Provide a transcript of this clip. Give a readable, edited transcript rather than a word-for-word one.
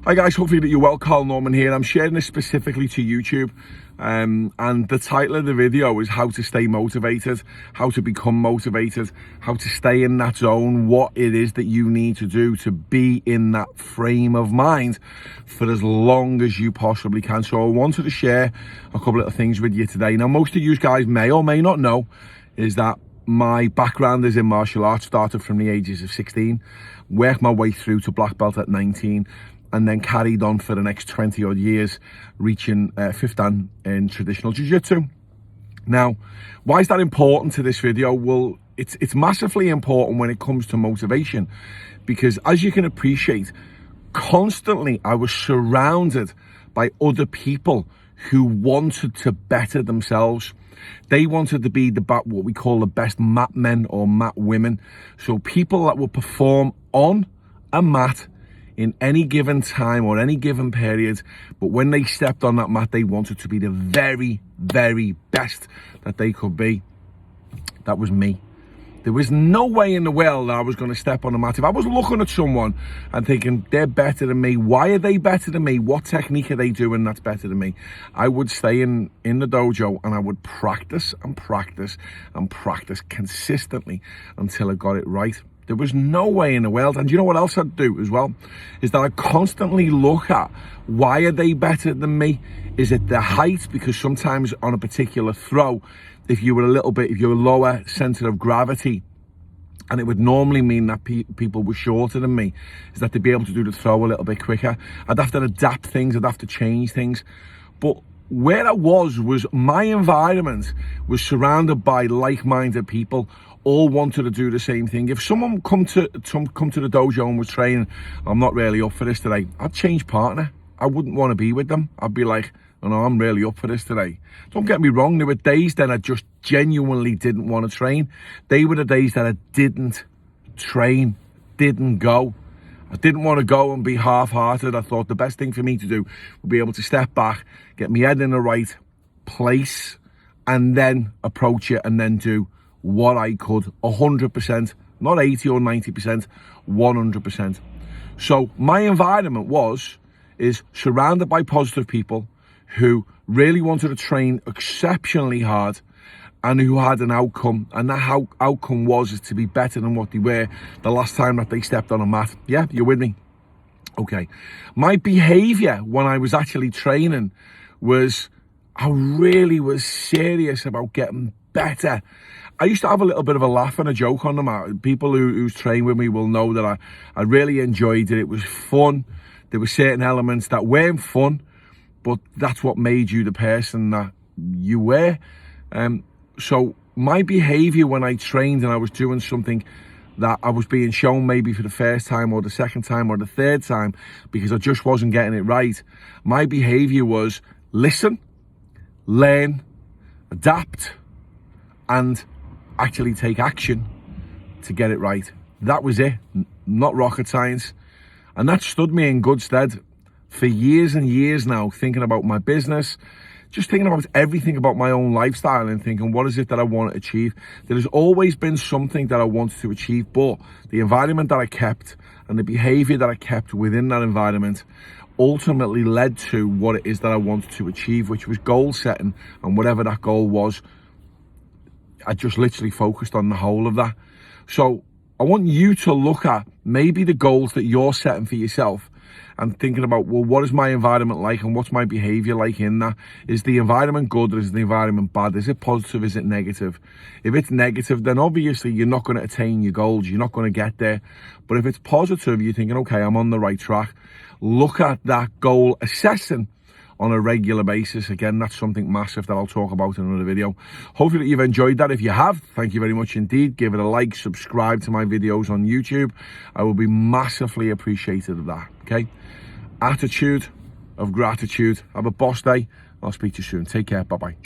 Hi guys, hopefully that you're well. Carl Norman here. I'm sharing this specifically to YouTube, and the title of the video is how to stay motivated, how to become motivated, how to stay in that zone, what it is that you need to do to be in that frame of mind for as long as you possibly can. So I wanted to share a couple of things with you today. Now, most of you guys may or may not know is that my background is in martial arts. Started from the ages of 16, worked my way through to black belt at 19, and then carried on for the next 20 odd years, reaching fifth dan in traditional jiu-jitsu. Now, why is that important to this video? Well, it's massively important when it comes to motivation, because as you can appreciate, constantly I was surrounded by other people who wanted to better themselves. They wanted to be what we call the best mat men or mat women. So people that will perform on a mat in any given time or any given period, but when they stepped on that mat, they wanted to be the very, very best that they could be. That was me. There was no way in the world that I was going to step on the mat. If I was looking at someone and thinking they're better than me, why are they better than me? What technique are they doing that's better than me? I would stay in the dojo and I would practice and practice and practice consistently until I got it right. There was no way in the world. And you know what else I'd do as well? Is that I constantly look at, why are they better than me? Is it the height? Because sometimes on a particular throw, if you're lower center of gravity, and it would normally mean that people were shorter than me, is that they'd be able to do the throw a little bit quicker. I'd have to adapt things, I'd have to change things. But where I was my environment was surrounded by like-minded people, all wanted to do the same thing. If someone come to the dojo and was training, I'm not really up for this today, I'd change partner. I wouldn't want to be with them. I'd be like, oh no, I'm really up for this today. Don't get me wrong, there were days then I just genuinely didn't want to train. They were the days that I didn't train, didn't go. I didn't want to go and be half-hearted. I thought the best thing for me to do would be able to step back, get my head in the right place, and then approach it and then do what I could 100%, not 80 or 90%, 100%. So my environment is surrounded by positive people who really wanted to train exceptionally hard and who had an outcome, and that outcome is to be better than what they were the last time that they stepped on a mat. Yeah, you're with me? Okay. My behavior when I was actually training was, I really was serious about getting better. I used to have a little bit of a laugh and a joke on the mat. People who's trained with me will know that I really enjoyed it. It was fun. There were certain elements that weren't fun, but that's what made you the person that you were. So my behavior when I trained and I was doing something that I was being shown maybe for the first time or the second time or the third time because I just wasn't getting it right, my behavior was listen, learn, adapt, and actually take action to get it right. That was it, not rocket science. And that stood me in good stead for years and years now, thinking about my business, just thinking about everything about my own lifestyle and thinking, what is it that I want to achieve? There has always been something that I wanted to achieve, but the environment that I kept and the behavior that I kept within that environment ultimately led to what it is that I wanted to achieve, which was goal setting. And whatever that goal was, I just literally focused on the whole of that. So I want you to look at maybe the goals that you're setting for yourself and thinking about, well, what is my environment like and what's my behavior like in that? Is the environment good or is the environment bad? Is it positive? Is it negative? If it's negative, then obviously you're not going to attain your goals. You're not going to get there. But if it's positive, you're thinking, okay, I'm on the right track. Look at that goal assessing on a regular basis. Again, that's something massive that I'll talk about in another video. Hopefully that you've enjoyed that. If you have, thank you very much indeed. Give it a like, subscribe to my videos on YouTube. I will be massively appreciative of that. Okay, attitude of gratitude. Have a boss day. I'll speak to you soon. Take care. Bye bye.